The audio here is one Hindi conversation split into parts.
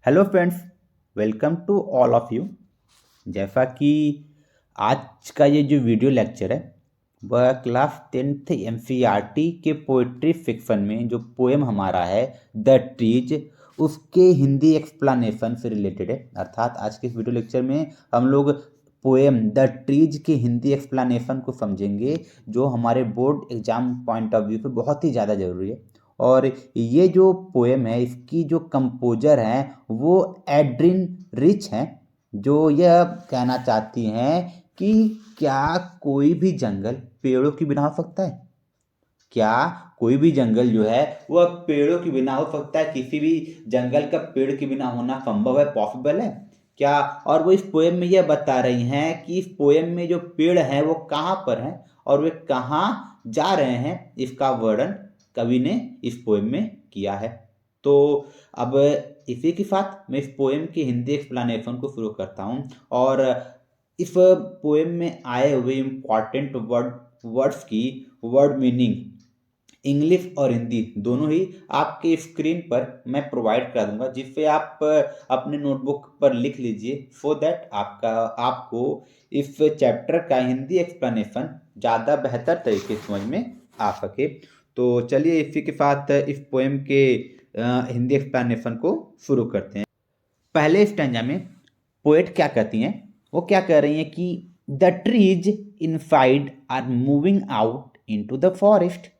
Hello friends, welcome to all of you. जैसा कि आज का ये जो वीडियो लेक्चर है वह क्लास 10th एनसीईआरटी के पोइट्री फिक्शन में जो पोएम हमारा है द ट्रीज, उसके हिंदी एक्सप्लेनेशन से रिलेटेड है। अर्थात आज के इस वीडियो लेक्चर में हम लोग पोएम द ट्रीज के हिंदी एक्सप्लेनेशन को समझेंगे, जो हमारे board exam point of view पे बहुत ही ज़्यादा ज़रूरी है। और ये जो पोएम है, इसकी जो कंपोजर हैं वो एड्रिन रिच हैं, जो यह कहना चाहती हैं कि क्या कोई भी जंगल पेड़ों के बिना हो सकता है। क्या कोई भी जंगल जो है वह पेड़ों के बिना हो सकता है। किसी भी जंगल का पेड़ के बिना होना संभव है, पॉसिबल है क्या। और वो इस पोएम में यह बता रही हैं कि इस पोएम में जो पेड़ हैं वो कहाँ पर हैं और वे कहाँ जा रहे हैं। इसका वर्णन कवि ने इस पोएम में किया है। तो अब इसी के साथ मैं इस पोएम की हिंदी एक्सप्लेनेशन को शुरू करता हूँ। और इस पोएम में आए हुए इम्पॉर्टेंट वर्ड्स की वर्ड मीनिंग इंग्लिश और हिंदी दोनों ही आपके स्क्रीन पर मैं प्रोवाइड कर दूंगा, जिससे आप अपने नोटबुक पर लिख लीजिए, सो दैट आपको इस चैप्टर का हिंदी एक्सप्लेनेशन ज़्यादा बेहतर तरीके से समझ में आ सके। तो चलिए इसी के साथ इस पोएम के हिंदी एक्सप्लेनेशन को शुरू करते हैं। पहले स्टैंजा में पोएट क्या कहती हैं, वो क्या कह रही हैं कि the trees inside are moving out into the forest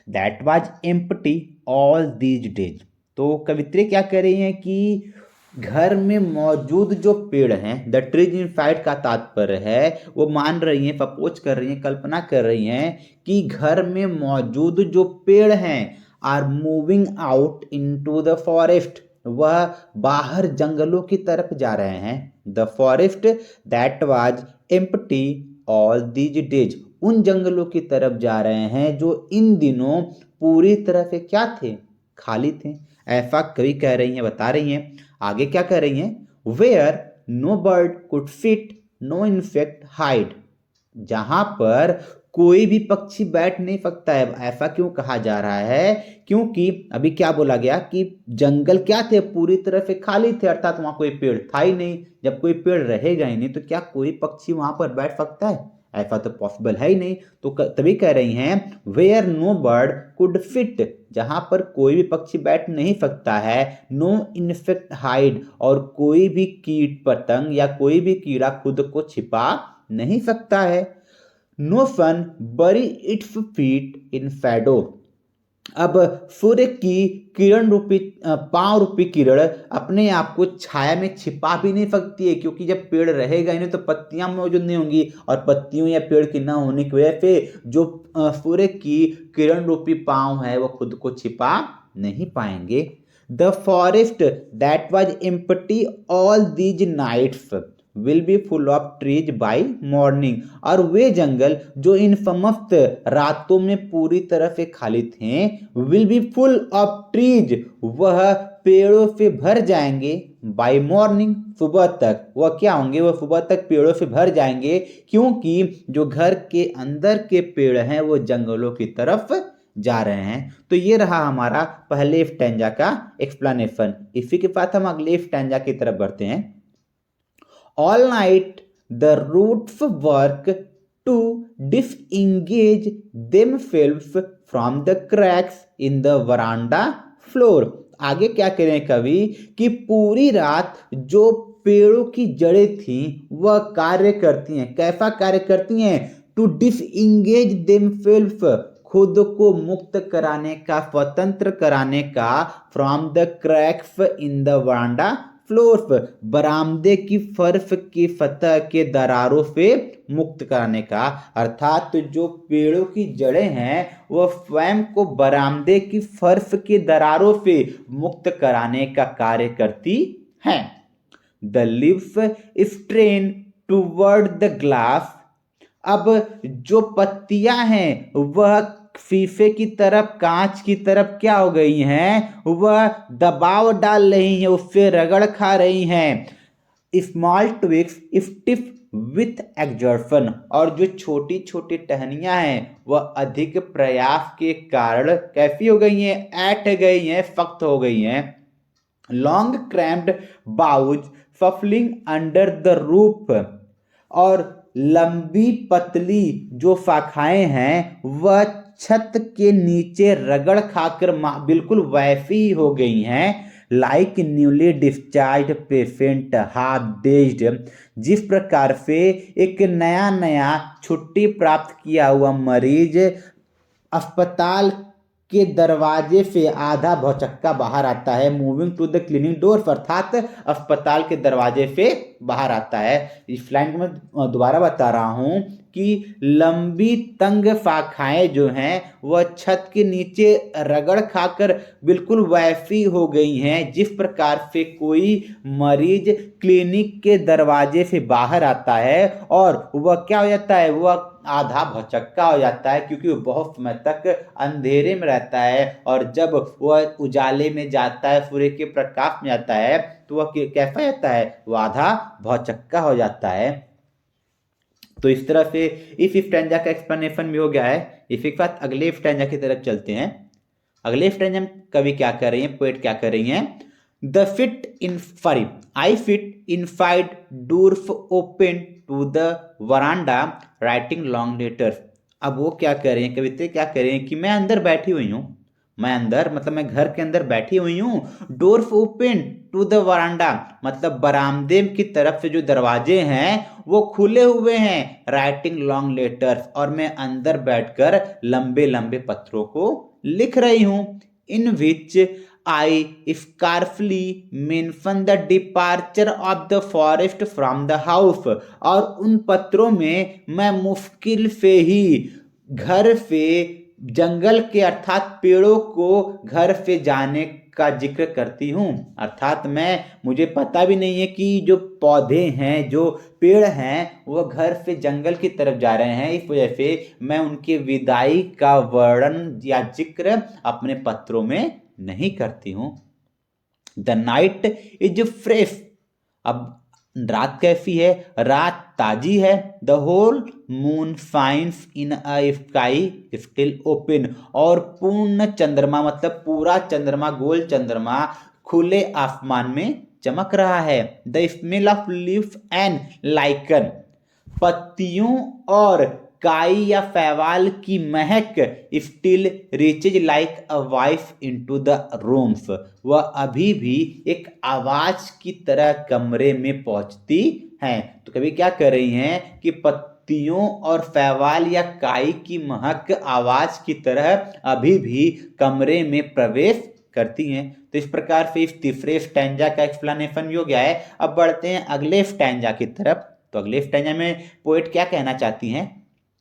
that was empty all these days. तो कवित्री क्या कह रही हैं कि घर में मौजूद जो पेड़ हैं, द ट्रीज इनसाइड का तात्पर्य है वो मान रही हैं, सपोज कर रही हैं, कल्पना कर रही हैं कि घर में मौजूद जो पेड़ हैं are moving out into the forest, वह बाहर जंगलों की तरफ जा रहे हैं। The forest that was empty all these days, उन जंगलों की तरफ जा रहे हैं जो इन दिनों पूरी तरह से क्या थे, खाली थे। ऐसा कवि कह रही हैं, बता रही हैं। आगे क्या कह रही हैं, where no bird could fit no insect hide, जहां पर कोई भी पक्षी बैठ नहीं सकता है। ऐसा क्यों कहा जा रहा है, क्योंकि अभी क्या बोला गया कि जंगल क्या थे, पूरी तरह से खाली थे, अर्थात वहां कोई पेड़ था ही नहीं। जब कोई पेड़ रहेगा ही नहीं तो क्या कोई पक्षी वहां पर बैठ सकता है, ऐसा तो पॉसिबल है ही नहीं। तो तभी कह रही हैं where no bird could fit, जहां पर कोई भी पक्षी बैठ नहीं सकता है, नो इंसेक्ट हाइड, और कोई भी कीट पतंग या कोई भी कीड़ा खुद को छिपा नहीं सकता है। नो सन बरी इट्स फीट इन शैडो, अब सूर्य की किरण रूपी पांव रूपी किरण अपने आप को छाया में छिपा भी नहीं सकती है, क्योंकि जब पेड़ रहेगा ही नहीं तो पत्तियां मौजूद नहीं होंगी, और पत्तियों या पेड़ की ना होने की वजह से जो सूर्य की किरण रूपी पांव है वो खुद को छिपा नहीं पाएंगे। The forest that was empty all these nights will be full of trees by morning, और वे जंगल जो इन समस्त रातों में पूरी तरह से खाली थे, will be full of trees, वह पेड़ों से भर जाएंगे, बाई मॉर्निंग सुबह तक वह क्या होंगे, वह सुबह तक पेड़ों से भर जाएंगे, क्योंकि जो घर के अंदर के पेड़ हैं वो जंगलों की तरफ जा रहे हैं। तो ये रहा हमारा पहले स्टैंजा का एक्सप्लेनेशन। इसी के साथ हम अगले स्टैंजा की तरफ बढ़ते हैं। All night the roots work to disengage themselves from the cracks in the veranda floor। आगे क्या करें कवि कि पूरी रात जो पेड़ों की जड़ें थी वह कार्य करती हैं। कैसा कार्य करती हैं, टू डिसएंगेज देमसेल्फ, खुद को मुक्त कराने का, स्वतंत्र कराने का, from the cracks in the veranda floors, बरामदे की फर्श की सतह के दरारों से मुक्त कराने का। अर्थात जो पेड़ों की जड़ें हैं वह स्वयं को बरामदे की फर्श के दरारों से मुक्त कराने का कार्य करती हैं। The leaves strain toward the glass, अब जो पत्तियां हैं वह शीशे की तरफ, कांच की तरफ क्या हो गई हैं, वह दबाव डाल रही हैं, उससे रगड़ खा रही हैं। Small twigs stiff with exertion, और जो छोटी छोटी टहनियां हैं वह अधिक प्रयास के कारण कैसी हो गई हैं, ऐठ गई हैं, सख्त हो गई हैं। Long cramped boughs puffling under the roof, और लंबी पतली जो शाखाएं हैं वह छत के नीचे रगड़ खाकर बिल्कुल वैसी ही हो गई हैं, like newly discharge patient half dazed. जिस प्रकार से एक नया नया छुट्टी प्राप्त किया हुआ मरीज अस्पताल के दरवाजे से आधा भौचक्का बाहर आता है, moving to the cleaning door, अर्थात अस्पताल के दरवाजे से बाहर आता है। इस लाइन को मैं दोबारा बता रहा हूं कि लंबी तंग शाखाएं जो हैं वह छत के नीचे रगड़ खाकर बिल्कुल वैसी हो गई हैं जिस प्रकार से कोई मरीज क्लिनिक के दरवाजे से बाहर आता है और वह क्या हो जाता है, वह आधा भौचक्का हो जाता है, क्योंकि वो बहुत समय तक अंधेरे में रहता है और जब वह उजाले में जाता है, सूर्य के प्रकाश में जाता है, तो वह कैसा जाता है, वह आधा भौचक्का हो जाता है। तो इस तरह से इस स्टैंजा का एक्सप्लेनेशन भी हो गया है। इसी के साथ अगले स्टैंजा की तरफ चलते हैं। अगले स्टैंजा में कवि क्या कर रही है, पोएट क्या कर रही है, the fit in sorry I fit inside doors open to the veranda writing long letters. अब वो क्या कर रहे हैं, कविता क्या कर रहे हैं कि मैं अंदर बैठी हुई हूँ, मैं अंदर मतलब मैं घर के अंदर बैठी हुई हूँ, doors open to the veranda मतलब बरामदे की तरफ से जो दरवाजे हैं वो खुले हुए हैं, राइटिंग लॉन्ग लेटर्स, और मैं अंदर बैठकर लंबे लंबे पत्रों को लिख रही हूं, in which I scarcely mention the departure of the forest from the house, और उन पत्रों में मैं मुश्किल से ही घर से जंगल के अर्थात पेड़ों को घर से जाने का जिक्र करती हूँ, अर्थात मुझे पता भी नहीं है कि जो पौधे हैं, जो पेड़ हैं, वह घर से जंगल की तरफ जा रहे हैं, इस वजह से मैं उनके विदाई का वर्णन या जिक्र अपने पत्रों में नहीं करती हूँ। द नाइट इज फ्रेश, अब रात कैसी है, रात ताजी है। The whole moon shines in a sky still open, और पूर्ण चंद्रमा मतलब पूरा चंद्रमा, गोल चंद्रमा खुले आसमान में चमक रहा है। The smell of leaves and lichen, पत्तियों और काई या फैवाल की महक still reaches like a voice into the rooms, वह अभी भी एक आवाज की तरह कमरे में पहुंचती हैं। तो कभी क्या कर रही हैं कि पत्तियों और फैवाल या काई की महक आवाज की तरह अभी भी कमरे में प्रवेश करती हैं। तो इस प्रकार से इस तीसरे स्टैंजा का एक्सप्लेनेशन भी हो गया है। अब बढ़ते हैं अगले स्टैंजा की तरफ। तो अगले स्टैंजा में पोएट क्या कहना चाहती हैं,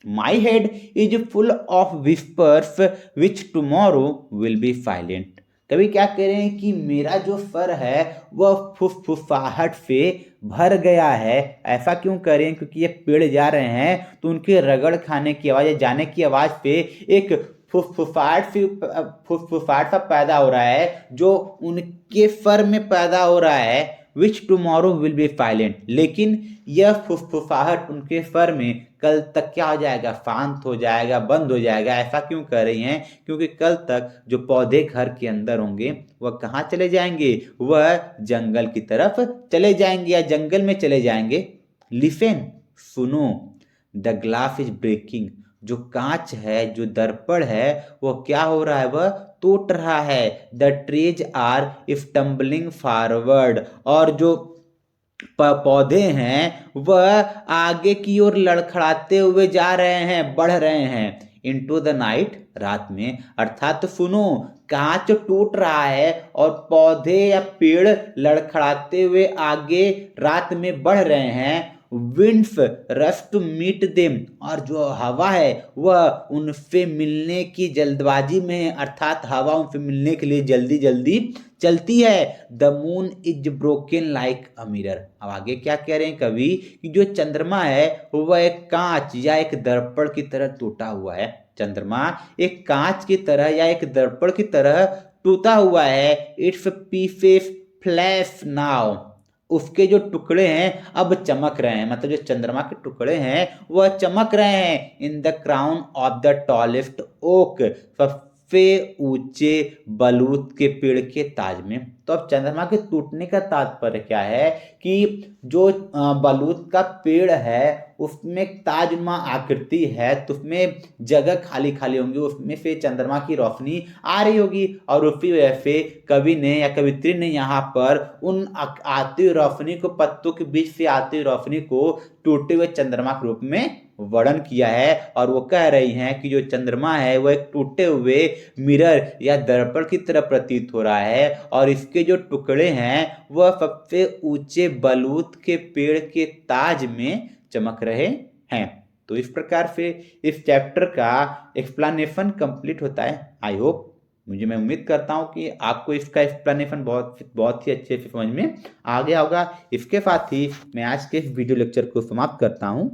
My head is full of whispers which tomorrow will be silent। कभी क्या कह रहे हैं कि मेरा जो सर है वह फुसफुसाहट से भर गया है। ऐसा क्यों कर रहे हैं, क्योंकि ये पेड़ जा रहे हैं तो उनके रगड़ खाने की आवाज या जाने की आवाज पे एक फुसफुसाहट सा पैदा हो रहा है जो उनके सर में पैदा हो रहा है, विच टुमारो विल बी साइलेंट, लेकिन यह फुसफुसाहट उनके सर में कल तक क्या हो जाएगा, शांत हो जाएगा, बंद हो जाएगा। ऐसा क्यों कर रही हैं, क्योंकि कल तक जो पौधे घर के अंदर होंगे वह कहाँ चले जाएंगे, वह जंगल की तरफ चले जाएंगे या जंगल में चले जाएंगे। लिसन, सुनो, द ग्लास इज ब्रेकिंग, जो कांच है, जो दर्पण है, वह क्या हो रहा है, वह टूट रहा है। The trees are stumbling forward, और जो पौधे हैं वह आगे की ओर लड़खड़ाते हुए जा रहे हैं, बढ़ रहे हैं। इनटू द नाइट, रात में, अर्थात सुनो, कांच टूट रहा है और पौधे या पेड़ लड़खड़ाते हुए आगे रात में बढ़ रहे हैं। Winds rush to meet them, और जो हवा है वह उनसे मिलने की जल्दबाजी में है, अर्थात हवा उनसे मिलने के लिए जल्दी जल्दी चलती है। The moon is broken like a mirror, अब आगे क्या कह रहे हैं कवि कि जो चंद्रमा है वह एक कांच या एक दर्पण की तरह टूटा हुआ है। चंद्रमा एक कांच की तरह या एक दर्पण की तरह टूटा हुआ है। इट्स पीसेस फ्लैश नाउ, उसके जो टुकड़े हैं अब चमक रहे हैं, मतलब जो चंद्रमा के टुकड़े हैं वह चमक रहे हैं। In the crown of the tallest oak, सबसे ऊंचे बलूत के पेड़ के ताज में। तो अब चंद्रमा के टूटने का तात्पर्य क्या है कि जो बलूत का पेड़ है उसमें ताजनुमा आकृति है, तो उसमें जगह खाली खाली होंगी, उसमें से चंद्रमा की रोशनी आ रही होगी और उसी वजह से कवि ने या कवित्री ने यहाँ पर उन आती हुई रोशनी को, पत्तों के बीच से आती हुई रोशनी को टूटे हुए चंद्रमा के रूप में वर्णन किया है। और वो कह रही हैं कि जो चंद्रमा है वो एक टूटे हुए मिरर या दर्पण की तरह प्रतीत हो रहा है और इसके जो टुकड़े हैं वह सबसे ऊंचे बलूत के पेड़ के ताज में चमक रहे हैं। तो इस प्रकार से इस चैप्टर का एक्सप्लेनेशन कंप्लीट होता है। आई होप, मैं उम्मीद करता हूँ कि आपको इसका एक्सप्लेनेशन बहुत ही अच्छे से समझ में आ गया होगा। इसके साथ ही मैं आज के इस वीडियो लेक्चर को समाप्त करता हूँ।